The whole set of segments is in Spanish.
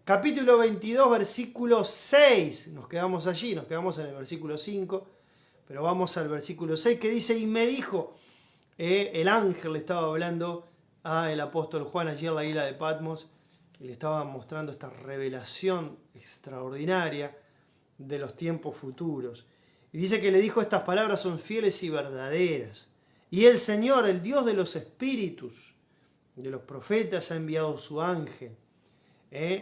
Capítulo 22, versículo 6. Nos quedamos allí, nos quedamos en el versículo 5, pero vamos al versículo 6 que dice, y me dijo, el ángel le estaba hablando al apóstol Juan allí en la isla de Patmos, y le estaba mostrando esta revelación extraordinaria de los tiempos futuros. Y dice que le dijo, estas palabras son fieles y verdaderas. Y el Señor, el Dios de los espíritus, de los profetas, ha enviado su ángel.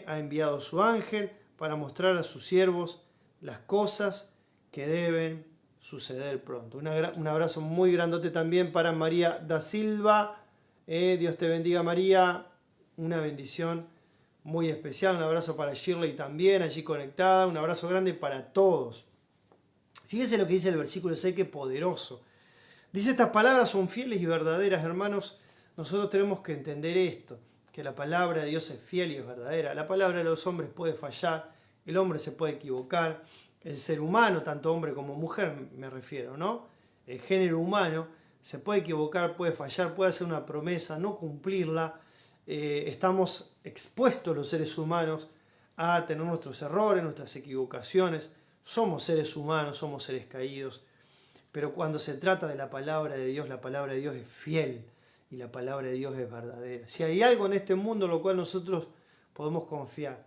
Ha enviado su ángel para mostrar a sus siervos las cosas que deben suceder pronto. Un abrazo muy grandote también para María da Silva. Dios te bendiga, María. Una bendición muy especial. Un abrazo para Shirley también, allí conectada. Un abrazo grande para todos. Fíjense lo que dice el versículo 6, que poderoso. Dice, estas palabras son fieles y verdaderas, hermanos. Nosotros tenemos que entender esto, que la palabra de Dios es fiel y es verdadera. La palabra de los hombres puede fallar, el hombre se puede equivocar, el ser humano, tanto hombre como mujer me refiero, ¿no? El género humano se puede equivocar, puede fallar, puede hacer una promesa, no cumplirla. Estamos expuestos los seres humanos a tener nuestros errores, nuestras equivocaciones. Somos seres humanos, somos seres caídos. Pero cuando se trata de la palabra de Dios es fiel y la palabra de Dios es verdadera. Si hay algo en este mundo en lo cual nosotros podemos confiar,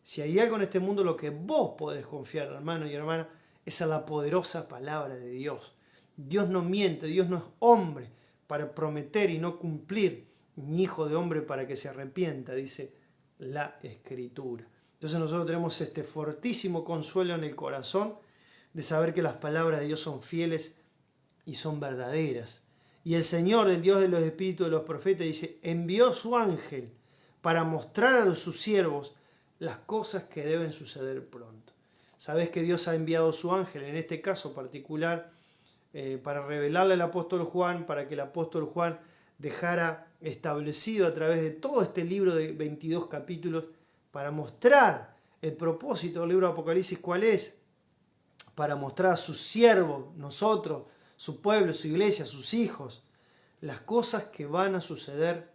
si hay algo en este mundo en lo que vos podés confiar, hermano y hermana, es a la poderosa palabra de Dios. Dios no miente, Dios no es hombre para prometer y no cumplir, ni hijo de hombre para que se arrepienta, dice la Escritura. Entonces nosotros tenemos este fortísimo consuelo en el corazón de saber que las palabras de Dios son fieles y son verdaderas. Y el Señor, el Dios de los espíritus de los profetas, dice, envió su ángel para mostrar a sus siervos las cosas que deben suceder pronto. Sabés que Dios ha enviado su ángel, en este caso particular, para revelarle al apóstol Juan, para que el apóstol Juan dejara establecido a través de todo este libro de 22 capítulos, para mostrar el propósito del libro de Apocalipsis, ¿cuál es? Para mostrar a sus siervos, nosotros, su pueblo, su iglesia, sus hijos, las cosas que van a suceder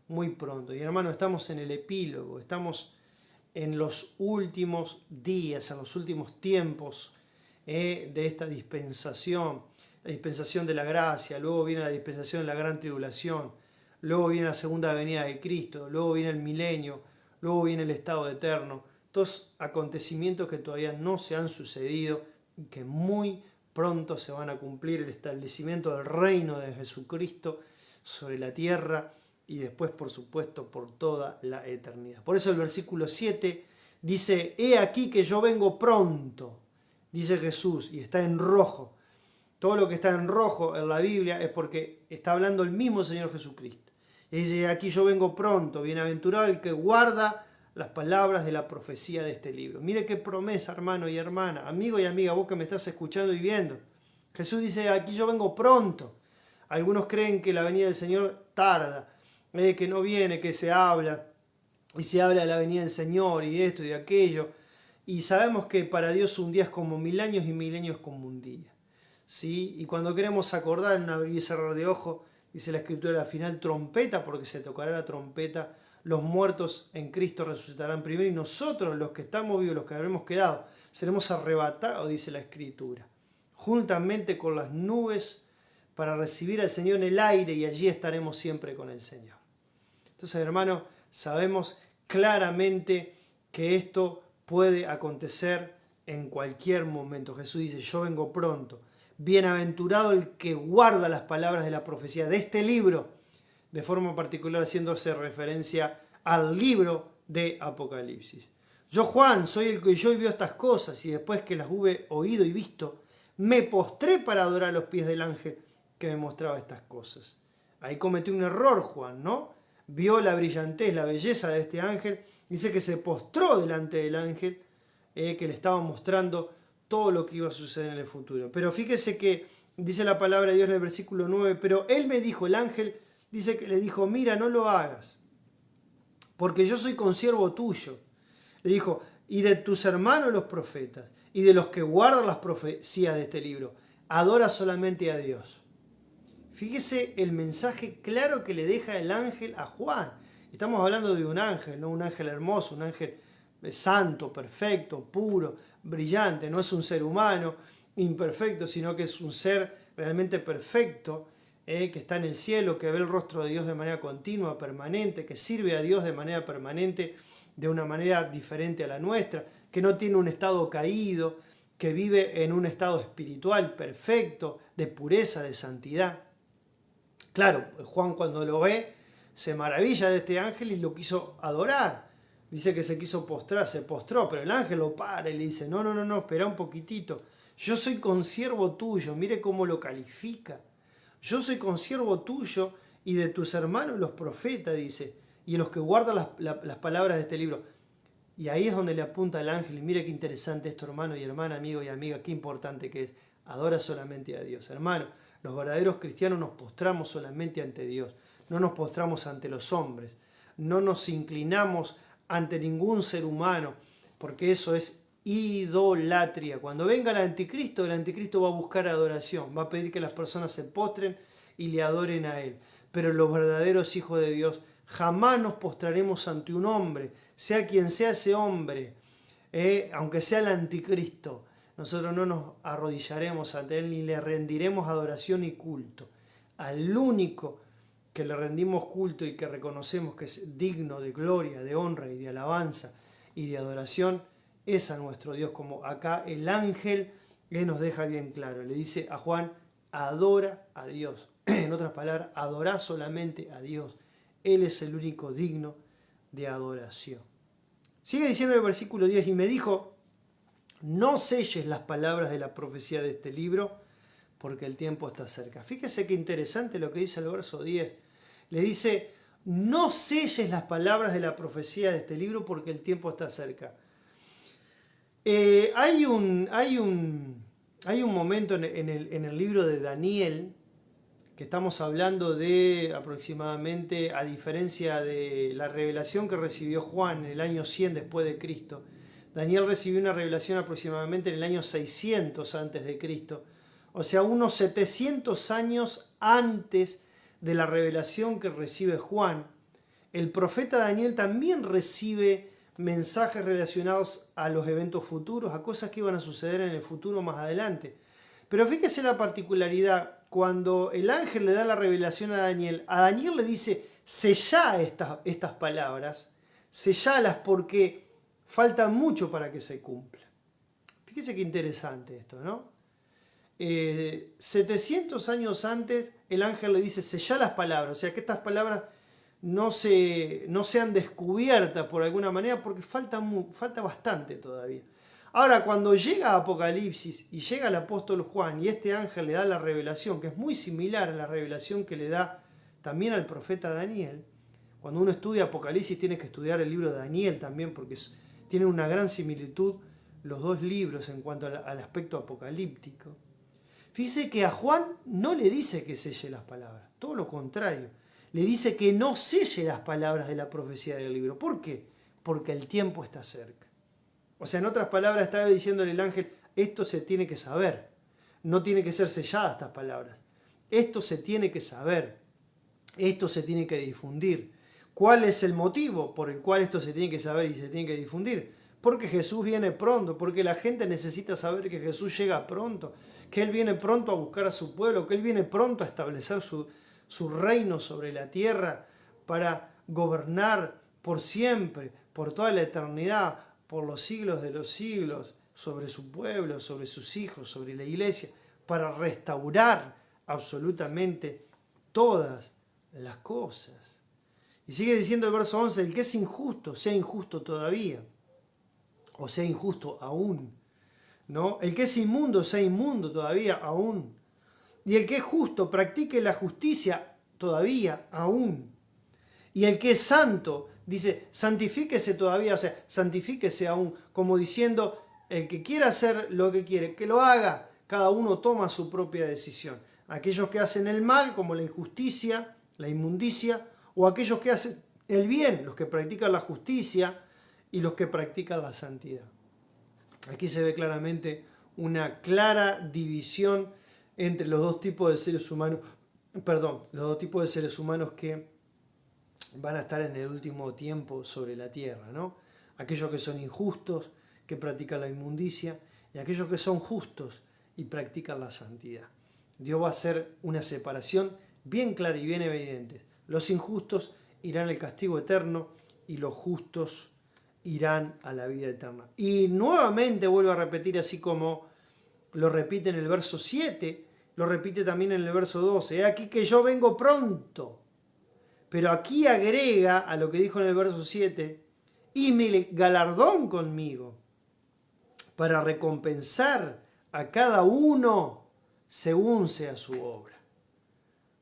muy pronto. Y hermano, estamos en el epílogo, estamos en los últimos días, en los últimos tiempos de esta dispensación, la dispensación de la gracia, luego viene la dispensación de la gran tribulación, luego viene la segunda venida de Cristo, luego viene el milenio, luego viene el estado eterno. Todos acontecimientos que todavía no se han sucedido y que muy pronto se van a cumplir, el establecimiento del reino de Jesucristo sobre la tierra y después, por supuesto, por toda la eternidad. Por eso el versículo 7 dice, he aquí que yo vengo pronto, dice Jesús, y está en rojo. Todo lo que está en rojo en la Biblia es porque está hablando el mismo Señor Jesucristo. Y dice, aquí yo vengo pronto, bienaventurado el que guarda las palabras de la profecía de este libro. Mire qué promesa, hermano y hermana, amigo y amiga, vos que me estás escuchando y viendo. Jesús dice, aquí yo vengo pronto. Algunos creen que la venida del Señor tarda, que no viene, que se habla, y se habla de la venida del Señor y esto y de aquello. Y sabemos que para Dios un día es como 1000 años y 1000 años como un día. ¿Sí? Y cuando queremos acordar en un abrir y cerrar de ojos, dice la Escritura al final, trompeta, porque se tocará la trompeta, los muertos en Cristo resucitarán primero y nosotros, los que estamos vivos, los que habremos quedado, seremos arrebatados, dice la Escritura, juntamente con las nubes para recibir al Señor en el aire y allí estaremos siempre con el Señor. Entonces, hermanos, sabemos claramente que esto puede acontecer en cualquier momento. Jesús dice, yo vengo pronto. Bienaventurado el que guarda las palabras de la profecía de este libro, de forma particular haciéndose referencia al libro de Apocalipsis. Yo, Juan, soy el que oyó y vio estas cosas, y después que las hube oído y visto, me postré para adorar a los pies del ángel que me mostraba estas cosas. Ahí cometió un error Juan, ¿no? Vio la brillantez, la belleza de este ángel, dice que se postró delante del ángel que le estaba mostrando todo lo que iba a suceder en el futuro. Pero fíjese que dice la palabra de Dios en el versículo 9, pero él me dijo, el ángel dice que le dijo, mira, no lo hagas, porque yo soy consiervo tuyo. Le dijo, y de tus hermanos los profetas, y de los que guardan las profecías de este libro, adora solamente a Dios. Fíjese el mensaje claro que le deja el ángel a Juan. Estamos hablando de un ángel, no un ángel hermoso, un ángel es santo, perfecto, puro, brillante, no es un ser humano imperfecto, sino que es un ser realmente perfecto, que está en el cielo, que ve el rostro de Dios de manera continua, permanente, que sirve a Dios de manera permanente, de una manera diferente a la nuestra, que no tiene un estado caído, que vive en un estado espiritual perfecto, de pureza, de santidad. Claro, Juan cuando lo ve se maravilla de este ángel y lo quiso adorar. Dice que se quiso postrar, se postró, pero el ángel lo para y le dice, no, espera un poquitito. Yo soy consiervo tuyo, mire cómo lo califica. Yo soy consiervo tuyo y de tus hermanos los profetas, dice, y los que guardan las palabras de este libro. Y ahí es donde le apunta el ángel, y mire qué interesante esto, hermano y hermana, amigo y amiga, qué importante que es. Adora solamente a Dios. Hermano, los verdaderos cristianos nos postramos solamente ante Dios, no nos postramos ante los hombres, no nos inclinamos ante ningún ser humano, porque eso es idolatría. Cuando venga el anticristo va a buscar adoración, va a pedir que las personas se postren y le adoren a él. Pero los verdaderos hijos de Dios jamás nos postraremos ante un hombre, sea quien sea ese hombre, aunque sea el anticristo. Nosotros no nos arrodillaremos ante él ni le rendiremos adoración y culto. Al único que le rendimos culto y que reconocemos que es digno de gloria, de honra y de alabanza y de adoración, es a nuestro Dios, como acá el ángel nos deja bien claro. Le dice a Juan, adora a Dios. En otras palabras, adora solamente a Dios. Él es el único digno de adoración. Sigue diciendo el versículo 10, y me dijo, no selles las palabras de la profecía de este libro, porque el tiempo está cerca. Fíjese qué interesante lo que dice el verso 10. Le dice, no selles las palabras de la profecía de este libro, porque el tiempo está cerca. Hay un momento en el libro de Daniel, que estamos hablando de aproximadamente, a diferencia de la revelación que recibió Juan en el año 100 después de Cristo, Daniel recibió una revelación aproximadamente en el año 600 antes de Cristo, o sea, unos 700 años antes de la revelación que recibe Juan. El profeta Daniel también recibe mensajes relacionados a los eventos futuros, a cosas que iban a suceder en el futuro más adelante. Pero fíjese la particularidad, cuando el ángel le da la revelación a Daniel le dice, sellá estas palabras, sellalas porque falta mucho para que se cumpla. Fíjese qué interesante esto, ¿no? 700 años antes el ángel le dice, sellá las palabras, o sea que estas palabras no sean descubiertas por alguna manera porque falta bastante todavía. Ahora, cuando llega a Apocalipsis y llega el apóstol Juan y este ángel le da la revelación, que es muy similar a la revelación que le da también al profeta Daniel, cuando uno estudia Apocalipsis tiene que estudiar el libro de Daniel también porque tienen una gran similitud los dos libros en cuanto al aspecto apocalíptico. Fíjese que a Juan no le dice que selle las palabras, todo lo contrario. Le dice que no selle las palabras de la profecía del libro. ¿Por qué? Porque el tiempo está cerca. O sea, en otras palabras estaba diciéndole el ángel, esto se tiene que saber. No tiene que ser selladas estas palabras. Esto se tiene que saber. Esto se tiene que difundir. ¿Cuál es el motivo por el cual esto se tiene que saber y se tiene que difundir? Porque Jesús viene pronto, porque la gente necesita saber que Jesús llega pronto, que Él viene pronto a buscar a su pueblo, que Él viene pronto a establecer su reino sobre la tierra para gobernar por siempre, por toda la eternidad, por los siglos de los siglos, sobre su pueblo, sobre sus hijos, sobre la iglesia, para restaurar absolutamente todas las cosas. Y sigue diciendo el verso 11, el que es injusto, sea injusto todavía, o sea injusto aún, ¿no? El que es inmundo, sea inmundo todavía aún. Y el que es justo, practique la justicia todavía aún. Y el que es santo, dice, santifíquese todavía, o sea, santifíquese aún, como diciendo, el que quiera hacer lo que quiere, que lo haga, cada uno toma su propia decisión. Aquellos que hacen el mal, como la injusticia, la inmundicia, o aquellos que hacen el bien, los que practican la justicia y los que practican la santidad. Aquí se ve claramente una clara división entre los dos tipos de seres humanos, los dos tipos de seres humanos que van a estar en el último tiempo sobre la tierra, ¿no? aquellos que son injustos, que practican la inmundicia, y aquellos que son justos y practican la santidad. Dios va a hacer una separación bien clara y bien evidente. Los injustos irán al castigo eterno y los justos irán a la vida eterna. Y nuevamente vuelvo a repetir, así como lo repite en el verso 7, lo repite también en el verso 12. He aquí que yo vengo pronto. Pero aquí agrega a lo que dijo en el verso 7, y mi galardón conmigo, para recompensar a cada uno según sea su obra.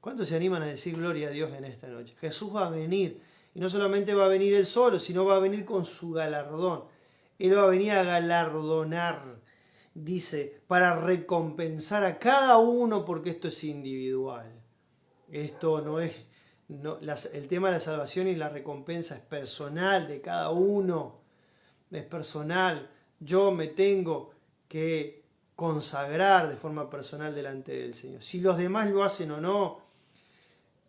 ¿Cuántos se animan a decir gloria a Dios en esta noche? Jesús va a venir, y no solamente va a venir Él solo, sino va a venir con su galardón. Él va a venir a galardonar, dice, para recompensar a cada uno, porque esto es individual. Esto no es... el tema de la salvación y la recompensa es personal de cada uno, es personal. Yo me tengo que consagrar de forma personal delante del Señor. Si los demás lo hacen o no,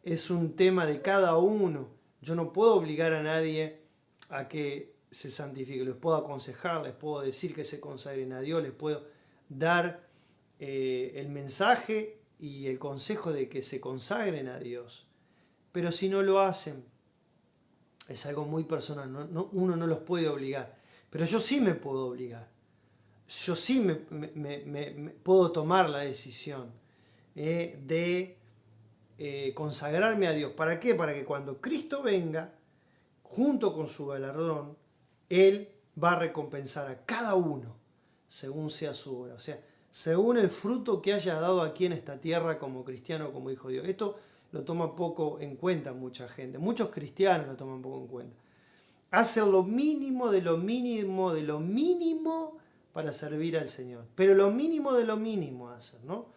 es un tema de cada uno. Yo no puedo obligar a nadie a que se santifique. Les puedo aconsejar, les puedo decir que se consagren a Dios, les puedo dar el mensaje y el consejo de que se consagren a Dios. Pero si no lo hacen, es algo muy personal, uno no los puede obligar. Pero yo sí me puedo obligar. Yo sí me puedo tomar la decisión de consagrarme a Dios. ¿Para qué? Para que cuando Cristo venga, junto con su galardón, Él va a recompensar a cada uno según sea su obra. O sea, según el fruto que haya dado aquí en esta tierra como cristiano, como hijo de Dios. Esto lo toma poco en cuenta mucha gente. Muchos cristianos lo toman poco en cuenta. Hacen lo mínimo de lo mínimo de lo mínimo para servir al Señor. Pero lo mínimo de lo mínimo hacen, ¿no?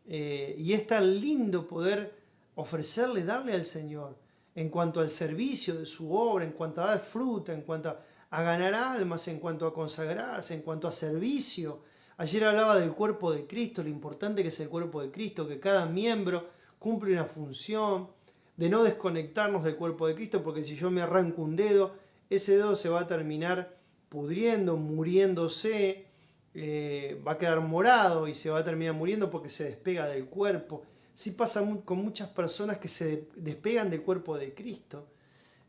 Y es tan lindo poder ofrecerle, darle al Señor en cuanto al servicio de su obra, en cuanto a dar fruta, en cuanto a ganar almas, en cuanto a consagrarse, en cuanto a servicio. Ayer hablaba del cuerpo de Cristo, lo importante que es el cuerpo de Cristo, que cada miembro cumple una función, de no desconectarnos del cuerpo de Cristo, porque si yo me arranco un dedo, ese dedo se va a terminar pudriendo, muriéndose, va a quedar morado y se va a terminar muriendo porque se despega del cuerpo. Sí pasa con muchas personas que se despegan del cuerpo de Cristo,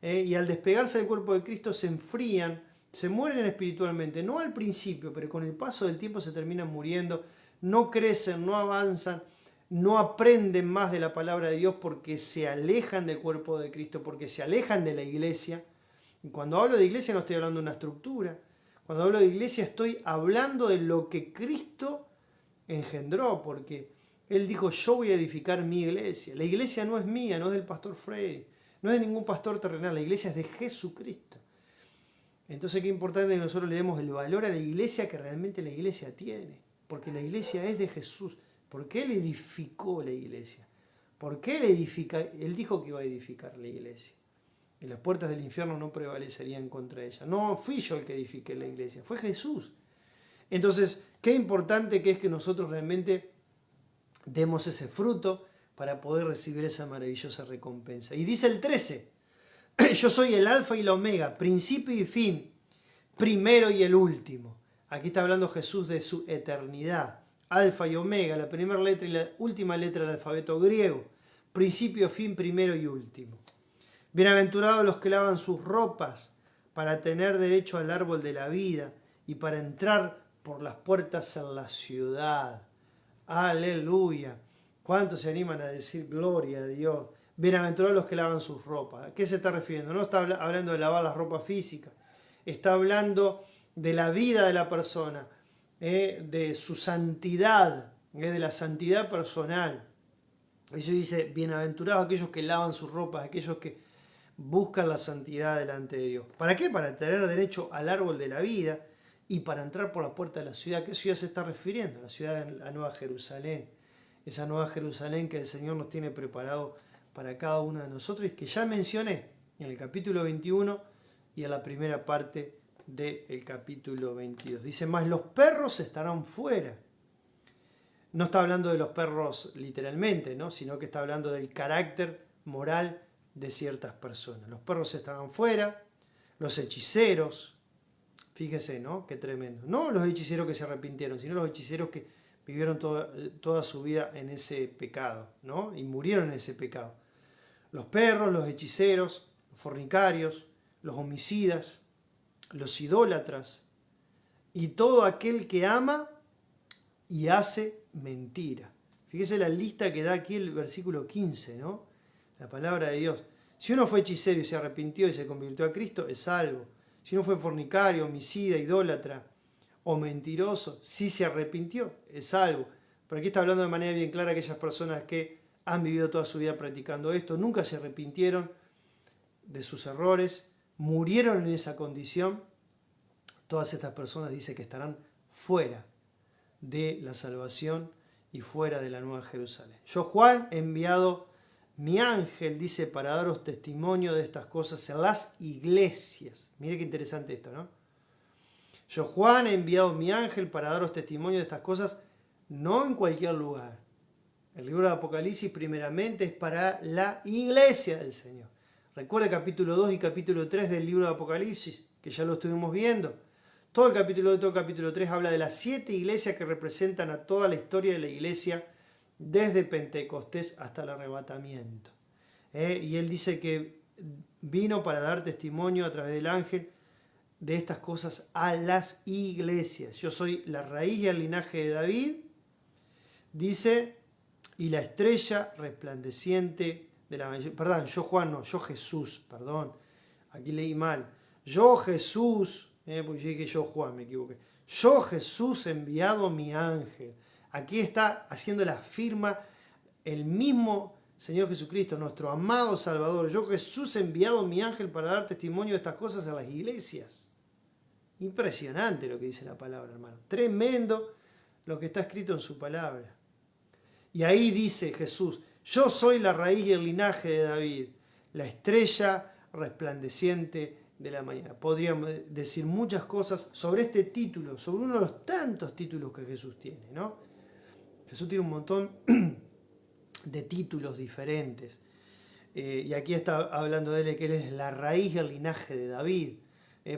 y al despegarse del cuerpo de Cristo se enfrían, se mueren espiritualmente, no al principio, pero con el paso del tiempo se terminan muriendo, no crecen, no avanzan, no aprenden más de la palabra de Dios porque se alejan del cuerpo de Cristo, porque se alejan de la iglesia. Y cuando hablo de iglesia no estoy hablando de una estructura. Cuando hablo de iglesia estoy hablando de lo que Cristo engendró, porque Él dijo, yo voy a edificar mi iglesia. La iglesia no es mía, no es del pastor Freddy, no es de ningún pastor terrenal, la iglesia es de Jesucristo. Entonces qué importante que nosotros le demos el valor a la iglesia que realmente la iglesia tiene, porque la iglesia es de Jesús. ¿Por qué Él edificó la iglesia? ¿Por qué Él edifica? Él dijo que iba a edificar la iglesia. Y las puertas del infierno no prevalecerían contra ella. No fui yo el que edifiqué la iglesia, fue Jesús. Entonces, qué importante que es que nosotros realmente demos ese fruto para poder recibir esa maravillosa recompensa. Y dice el 13, yo soy el alfa y la omega, principio y fin, primero y el último. Aquí está hablando Jesús de su eternidad. Alfa y omega, la primera letra y la última letra del alfabeto griego. Principio, fin, primero y último. Bienaventurados los que lavan sus ropas para tener derecho al árbol de la vida y para entrar por las puertas en la ciudad. Aleluya. ¿Cuántos se animan a decir gloria a Dios? Bienaventurados los que lavan sus ropas. ¿A qué se está refiriendo? No está hablando de lavar las ropas físicas. Está hablando de la vida de la persona, de su santidad, de la santidad personal. Eso dice, bienaventurados aquellos que lavan sus ropas, aquellos que buscan la santidad delante de Dios. ¿Para qué? Para tener derecho al árbol de la vida y para entrar por la puerta de la ciudad. ¿Qué ciudad se está refiriendo? La ciudad de la Nueva Jerusalén. Esa Nueva Jerusalén que el Señor nos tiene preparado para cada uno de nosotros y que ya mencioné en el capítulo 21 y en la primera parte del capítulo 22. Dice, más los perros estarán fuera. No está hablando de los perros literalmente, ¿no? Sino que está hablando del carácter moral de ciertas personas. Los perros estarán fuera, los hechiceros, Fíjese, ¿no? Qué tremendo. No los hechiceros que se arrepintieron, sino los hechiceros que vivieron toda su vida en ese pecado, ¿no? Y murieron en ese pecado. Los perros, los hechiceros, los fornicarios, los homicidas, los idólatras y todo aquel que ama y hace mentira. Fíjese la lista que da aquí el versículo 15, ¿no? La palabra de Dios. Si uno fue hechicero y se arrepintió y se convirtió a Cristo, es salvo. Si uno fue fornicario, homicida, idólatra o mentiroso, si se arrepintió, es salvo. Pero aquí está hablando de manera bien clara aquellas personas que han vivido toda su vida practicando esto, nunca se arrepintieron de sus errores, murieron en esa condición. Todas estas personas dice que estarán fuera de la salvación y fuera de la Nueva Jerusalén. Yo, Juan, he enviado mi ángel, dice, para daros testimonio de estas cosas en las iglesias. Mire qué interesante esto, ¿no? Yo, Juan, he enviado mi ángel para daros testimonio de estas cosas, no en cualquier lugar. El libro de Apocalipsis primeramente es para la iglesia del Señor. Recuerda capítulo 2 y capítulo 3 del libro de Apocalipsis, que ya lo estuvimos viendo. Todo el capítulo 2 y todo el capítulo 3 habla de las 7 iglesias que representan a toda la historia de la iglesia desde Pentecostés hasta el arrebatamiento. Y él dice que vino para dar testimonio a través del ángel de estas cosas a las iglesias. Yo soy la raíz y el linaje de David, dice, y la estrella resplandeciente de la mañana. Perdón, yo Juan no, yo Jesús, perdón, aquí leí mal. Yo Jesús, porque yo dije yo Juan, me equivoqué. Yo Jesús he enviado mi ángel. Aquí está haciendo la firma el mismo Señor Jesucristo, nuestro amado Salvador. Yo Jesús he enviado mi ángel para dar testimonio de estas cosas a las iglesias. Impresionante lo que dice la palabra, hermano. Tremendo lo que está escrito en su palabra. Y ahí dice Jesús, yo soy la raíz y el linaje de David, la estrella resplandeciente de la mañana. Podríamos decir muchas cosas sobre este título, sobre uno de los tantos títulos que Jesús tiene, ¿no? Jesús tiene un montón de títulos diferentes. Y aquí está hablando de él, que él es la raíz y el linaje de David,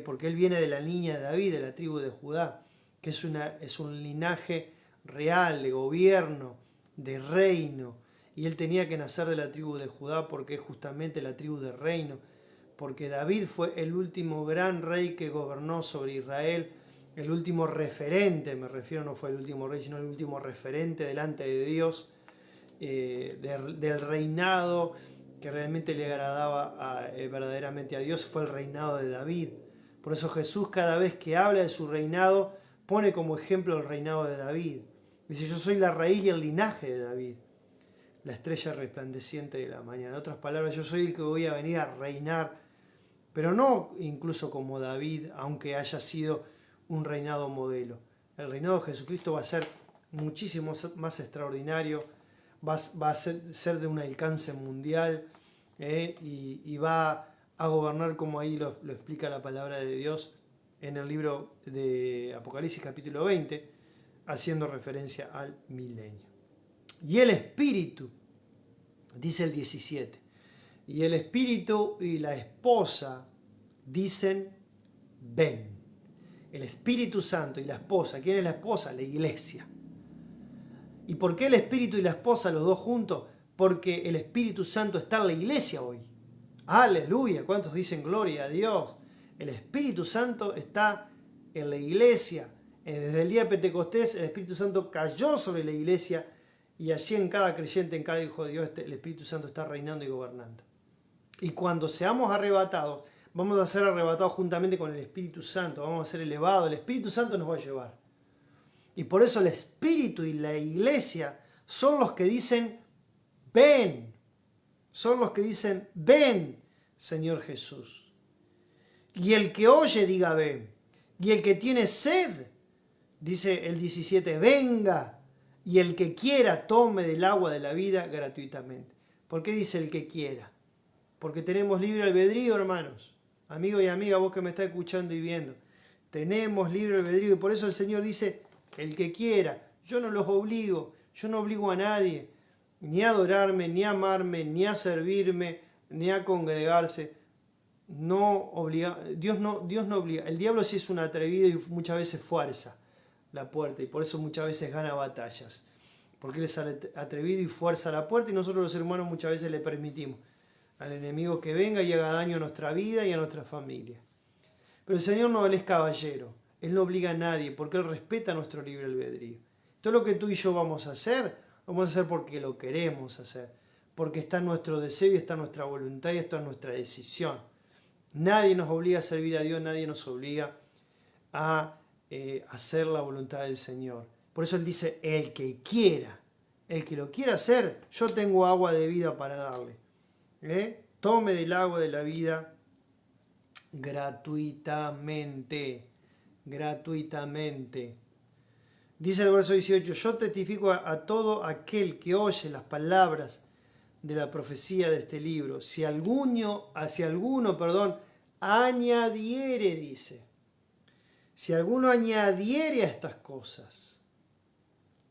porque él viene de la línea de David, de la tribu de Judá, que es un linaje real, de gobierno, de reino. Y él tenía que nacer de la tribu de Judá porque es justamente la tribu de reino, porque David fue el último gran rey que gobernó sobre Israel, el último referente, me refiero, no fue el último rey, sino el último referente delante de Dios, del reinado que realmente le agradaba verdaderamente a Dios, fue el reinado de David. Por eso Jesús, cada vez que habla de su reinado, pone como ejemplo el reinado de David. Dice, yo soy la raíz y el linaje de David, la estrella resplandeciente de la mañana. En otras palabras, yo soy el que voy a venir a reinar, pero no incluso como David, aunque haya sido un reinado modelo. El reinado de Jesucristo va a ser muchísimo más extraordinario, va a ser de un alcance mundial, y va a gobernar como ahí lo explica la palabra de Dios en el libro de Apocalipsis capítulo 20, haciendo referencia al milenio. Y el Espíritu, dice el 17, y el Espíritu y la esposa dicen, ven. El Espíritu Santo y la esposa, ¿quién es la esposa? La iglesia. ¿Y por qué el Espíritu y la esposa, los dos juntos? Porque el Espíritu Santo está en la iglesia hoy. Aleluya, ¿cuántos dicen gloria a Dios? El Espíritu Santo está en la iglesia. Desde el día de Pentecostés el Espíritu Santo cayó sobre la iglesia y allí en cada creyente, en cada hijo de Dios, el Espíritu Santo está reinando y gobernando. Y cuando seamos arrebatados, vamos a ser arrebatados juntamente con el Espíritu Santo, vamos a ser elevados, el Espíritu Santo nos va a llevar. Y por eso el Espíritu y la iglesia son los que dicen, ven, son los que dicen, ven, Señor Jesús. Y el que oye diga, ven. Y el que tiene sed, dice el 17, venga. Y el que quiera tome del agua de la vida gratuitamente. ¿Por qué dice el que quiera? Porque tenemos libre albedrío, hermanos. Amigo y amiga, vos que me estás escuchando y viendo. Tenemos libre albedrío y por eso el Señor dice, el que quiera. Yo no los obligo, yo no obligo a nadie, ni a adorarme, ni a amarme, ni a servirme, ni a congregarse. Dios no obliga. El diablo sí es un atrevido y muchas veces fuerza la puerta y por eso muchas veces gana batallas. Porque él es atrevido y fuerza la puerta y nosotros los seres humanos muchas veces le permitimos al enemigo que venga y haga daño a nuestra vida y a nuestra familia. Pero el Señor no, Él es caballero. Él no obliga a nadie porque Él respeta nuestro libre albedrío. Todo lo que tú y yo vamos a hacer porque lo queremos hacer. Porque está en nuestro deseo y está en nuestra voluntad y está en nuestra decisión. Nadie nos obliga a servir a Dios, nadie nos obliga a hacer la voluntad del Señor. Por eso Él dice, el que quiera, el que lo quiera hacer, yo tengo agua de vida para darle. Tome del agua de la vida gratuitamente. Gratuitamente. Dice el verso 18, yo testifico a todo aquel que oye las palabras de la profecía de este libro. Si alguno, añadiere, dice. Si alguno añadiere a estas cosas,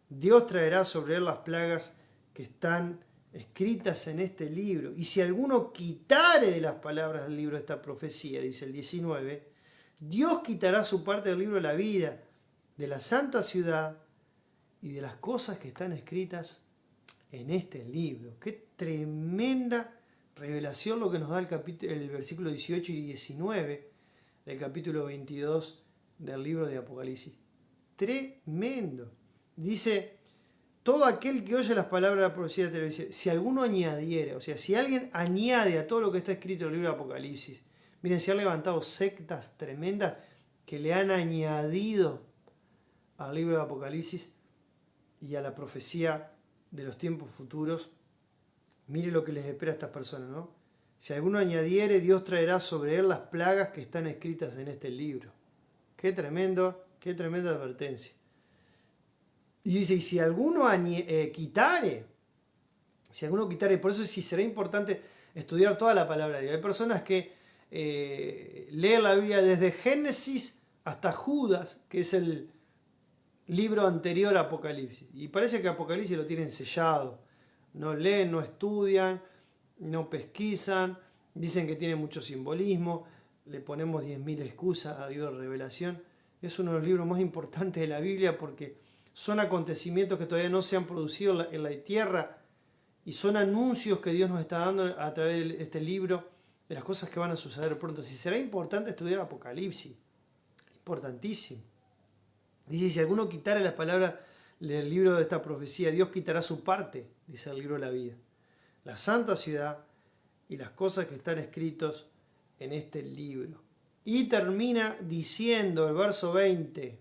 Dios traerá sobre él las plagas que están escritas en este libro. Y si alguno quitare de las palabras del libro esta profecía, dice el 19, Dios quitará su parte del libro de la vida, de la santa ciudad y de las cosas que están escritas en este libro. Qué tremenda revelación lo que nos da el versículo 18 y 19 del capítulo 22 del libro de Apocalipsis. Tremendo. Dice, todo aquel que oye las palabras de la profecía de la televisión, si alguno añadiere, o sea, si alguien añade a todo lo que está escrito en el libro de Apocalipsis, miren, se han levantado sectas tremendas que le han añadido al libro de Apocalipsis y a la profecía de los tiempos futuros. Mire lo que les espera a estas personas, ¿no? Si alguno añadiere, Dios traerá sobre él las plagas que están escritas en este libro. Qué tremenda advertencia. Y dice, y si alguno quitare, por eso sí será importante estudiar toda la palabra de Dios. Hay personas que leen la Biblia desde Génesis hasta Judas, que es el libro anterior a Apocalipsis. Y parece que Apocalipsis lo tienen sellado. No leen, no estudian, no pesquisan, dicen que tiene mucho simbolismo, le ponemos 10.000 excusas al libro de Revelación. Es uno de los libros más importantes de la Biblia porque son acontecimientos que todavía no se han producido en la tierra y son anuncios que Dios nos está dando a través de este libro de las cosas que van a suceder pronto. Si será importante estudiar Apocalipsis, importantísimo. Dice, si alguno quitara las palabras del libro de esta profecía, Dios quitará su parte, dice el libro de la vida, la santa ciudad y las cosas que están escritas en este libro. Y termina diciendo el verso 20,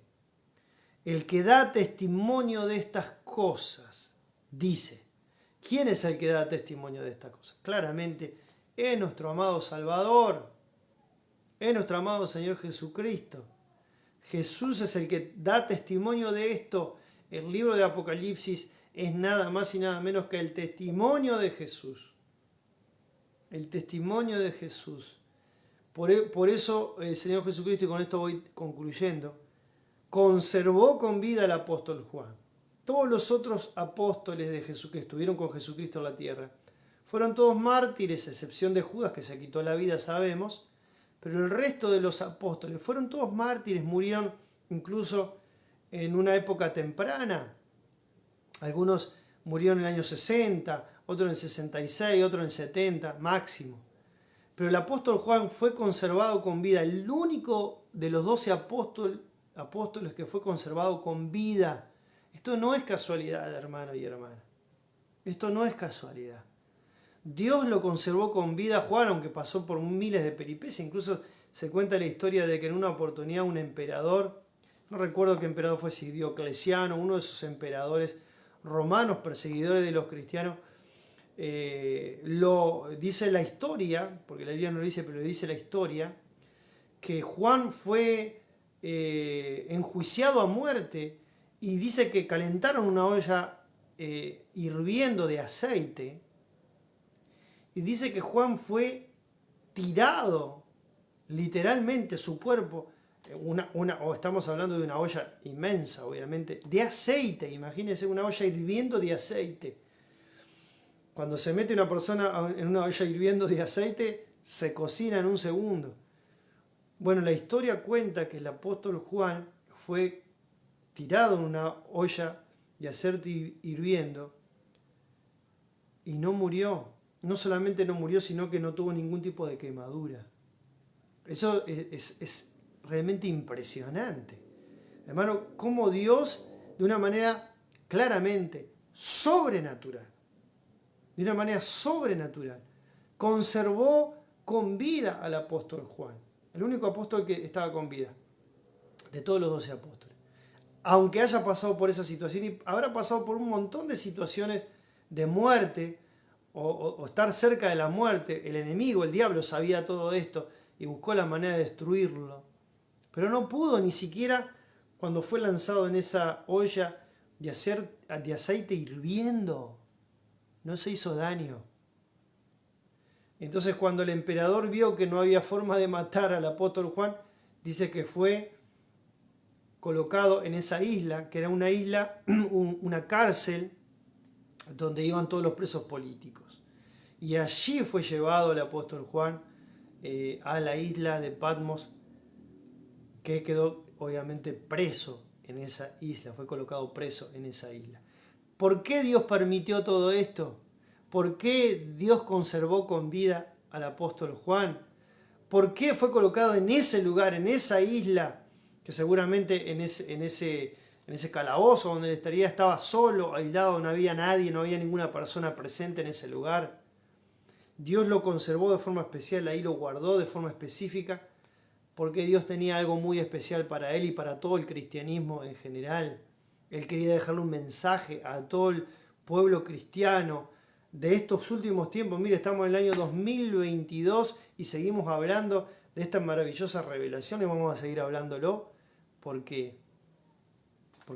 el que da testimonio de estas cosas, dice, ¿quién es el que da testimonio de estas cosas? Claramente es nuestro amado Salvador, es nuestro amado Señor Jesucristo. Jesús es el que da testimonio de esto. El libro de Apocalipsis es nada más y nada menos que el testimonio de Jesús. El testimonio de Jesús. Por eso el Señor Jesucristo, y con esto voy concluyendo, conservó con vida al apóstol Juan. Todos los otros apóstoles de Jesús que estuvieron con Jesucristo en la tierra fueron todos mártires, a excepción de Judas, que se quitó la vida, sabemos, pero el resto de los apóstoles fueron todos mártires, murieron incluso en una época temprana. Algunos murieron en el año 60, otros en el 66, otros en el 70, máximo. Pero el apóstol Juan fue conservado con vida, el único de los 12 apóstoles que fue conservado con vida. Esto no es casualidad, hermano y hermana. Esto no es casualidad. Dios lo conservó con vida a Juan, aunque pasó por miles de peripecias. Incluso se cuenta la historia de que en una oportunidad un emperador, no recuerdo qué emperador fue, si Diocleciano, uno de esos emperadores romanos, perseguidores de los cristianos, lo dice la historia, porque la Biblia no lo dice, pero lo dice la historia, que Juan fue enjuiciado a muerte y dice que calentaron una olla hirviendo de aceite y dice que Juan fue tirado literalmente su cuerpo, estamos hablando de una olla inmensa obviamente, de aceite, imagínense una olla hirviendo de aceite. Cuando se mete una persona en una olla hirviendo de aceite, se cocina en un segundo. Bueno, la historia cuenta que el apóstol Juan fue tirado en una olla de aceite hirviendo y no murió. No solamente no murió, sino que no tuvo ningún tipo de quemadura. Eso es realmente impresionante. Hermano, cómo Dios, de una manera claramente sobrenatural, conservó con vida al apóstol Juan, el único apóstol que estaba con vida, de todos los 12 apóstoles. Aunque haya pasado por esa situación y habrá pasado por un montón de situaciones de muerte o estar cerca de la muerte, el enemigo, el diablo, sabía todo esto y buscó la manera de destruirlo. Pero no pudo, ni siquiera cuando fue lanzado en esa olla de aceite hirviendo, no se hizo daño. Entonces cuando el emperador vio que no había forma de matar al apóstol Juan, dice que fue colocado en esa isla, que era una isla, una cárcel, donde iban todos los presos políticos. Y allí fue llevado el apóstol Juan a la isla de Patmos, que quedó obviamente preso en esa isla, fue colocado preso en esa isla. ¿Por qué Dios permitió todo esto? ¿Por qué Dios conservó con vida al apóstol Juan? ¿Por qué fue colocado en ese lugar, en esa isla, que seguramente en ese calabozo donde él estaría estaba solo, aislado, no había nadie, no había ninguna persona presente en ese lugar? Dios lo conservó de forma especial, ahí lo guardó de forma específica, porque Dios tenía algo muy especial para él y para todo el cristianismo en general. Él quería dejarle un mensaje a todo el pueblo cristiano de estos últimos tiempos. Mire, estamos en el año 2022 y seguimos hablando de esta maravillosa revelación y vamos a seguir hablándolo porque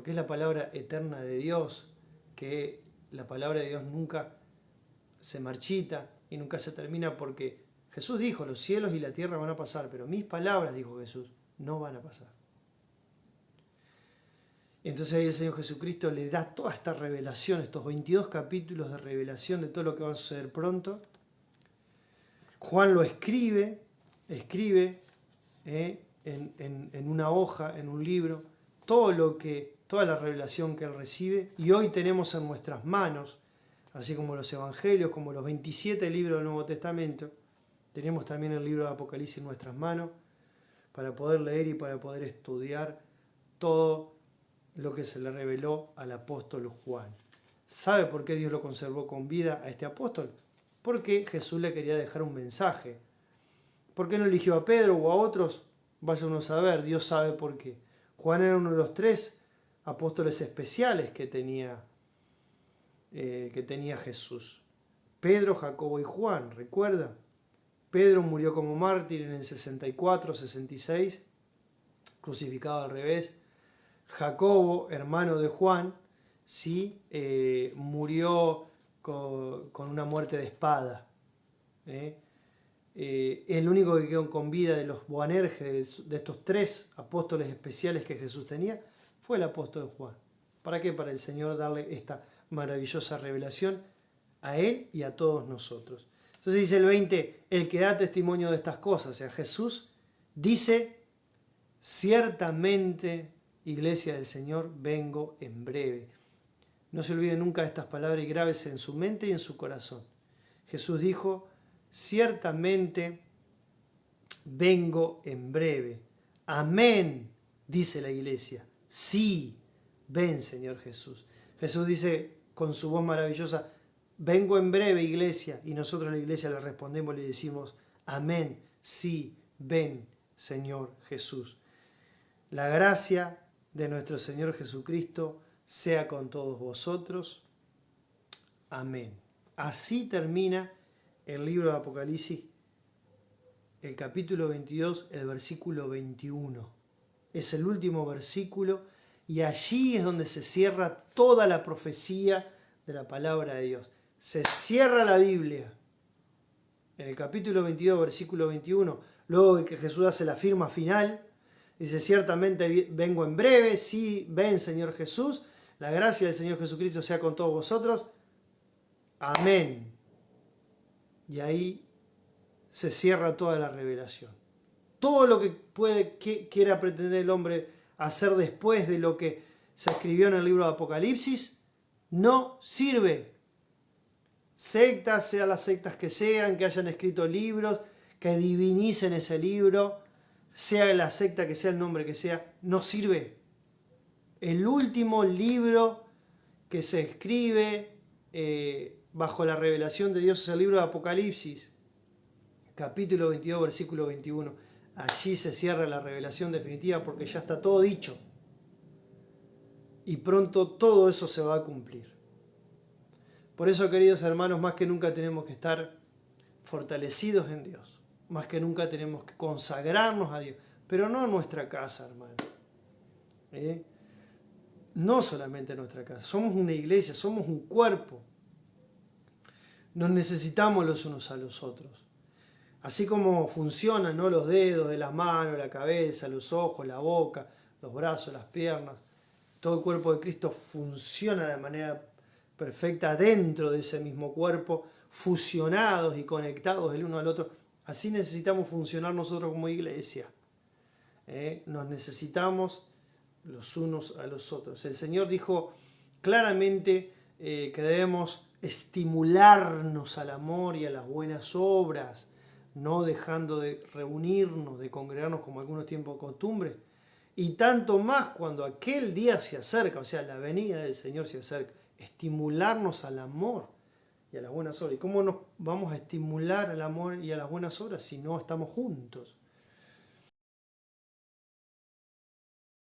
es la palabra eterna de Dios, que la palabra de Dios nunca se marchita y nunca se termina, porque Jesús dijo, los cielos y la tierra van a pasar, pero mis palabras, dijo Jesús, no van a pasar. Entonces ahí el Señor Jesucristo le da toda esta revelación, estos 22 capítulos de revelación de todo lo que va a suceder pronto. Juan lo escribe en una hoja, en un libro, toda la revelación que él recibe, y hoy tenemos en nuestras manos, así como los evangelios, como los 27 libros del Nuevo Testamento, tenemos también el libro de Apocalipsis en nuestras manos para poder leer y para poder estudiar todo lo que se le reveló al apóstol Juan. ¿Sabe por qué Dios lo conservó con vida a este apóstol? Porque Jesús le quería dejar un mensaje. ¿Por qué no eligió a Pedro o a otros? Vaya uno a saber, Dios sabe por qué. Juan era uno de los 3 apóstoles especiales que tenía Jesús. Pedro, Jacobo y Juan, ¿recuerda? Pedro murió como mártir en el 64, 66, crucificado al revés. Jacobo, hermano de Juan, sí, murió con una muerte de espada. El único que quedó con vida de los Boanerges, de estos 3 apóstoles especiales que Jesús tenía, fue el apóstol Juan. ¿Para qué? Para el Señor darle esta maravillosa revelación a él y a todos nosotros. Entonces dice el 20, el que da testimonio de estas cosas, o sea, Jesús dice, ciertamente, Iglesia del Señor, vengo en breve. No se olvide nunca de estas palabras y grábese en su mente y en su corazón. Jesús dijo, ciertamente, vengo en breve. Amén, dice la Iglesia. Sí, ven, Señor Jesús. Jesús dice con su voz maravillosa, vengo en breve, Iglesia. Y nosotros, la Iglesia, le respondemos y le decimos, amén, sí, ven, Señor Jesús. La gracia de nuestro Señor Jesucristo sea con todos vosotros. Amén. Así termina el libro de Apocalipsis, el capítulo 22, el versículo 21. Es el último versículo y allí es donde se cierra toda la profecía de la palabra de Dios. Se cierra la Biblia. En el capítulo 22, versículo 21, luego de que Jesús hace la firma final, dice, ciertamente vengo en breve, sí, ven, Señor Jesús, la gracia del Señor Jesucristo sea con todos vosotros. Amén. Y ahí se cierra toda la revelación. Todo lo que quiera pretender el hombre hacer después de lo que se escribió en el libro de Apocalipsis, no sirve. Sectas, sean las sectas que sean, que hayan escrito libros, que divinicen ese libro, sea la secta que sea, el nombre que sea, no sirve. El último libro que se escribe bajo la revelación de Dios es el libro de Apocalipsis, capítulo 22, versículo 21. Allí se cierra la revelación definitiva porque ya está todo dicho. Y pronto todo eso se va a cumplir. Por eso, queridos hermanos, más que nunca tenemos que estar fortalecidos en Dios. Más que nunca tenemos que consagrarnos a Dios. Pero no en nuestra casa, hermano. No solamente en nuestra casa. Somos una iglesia, somos un cuerpo. Nos necesitamos los unos a los otros. Así como funcionan, ¿no?, los dedos de las manos, la cabeza, los ojos, la boca, los brazos, las piernas. Todo el cuerpo de Cristo funciona de manera perfecta dentro de ese mismo cuerpo, fusionados y conectados el uno al otro. Así necesitamos funcionar nosotros como iglesia. Nos necesitamos los unos a los otros. El Señor dijo claramente que debemos estimularnos al amor y a las buenas obras, no dejando de reunirnos, de congregarnos como algunos tiempos de costumbre. Y tanto más cuando aquel día se acerca, o sea, la venida del Señor se acerca. Estimularnos al amor y a las buenas obras. ¿Y cómo nos vamos a estimular al amor y a las buenas obras si no estamos juntos?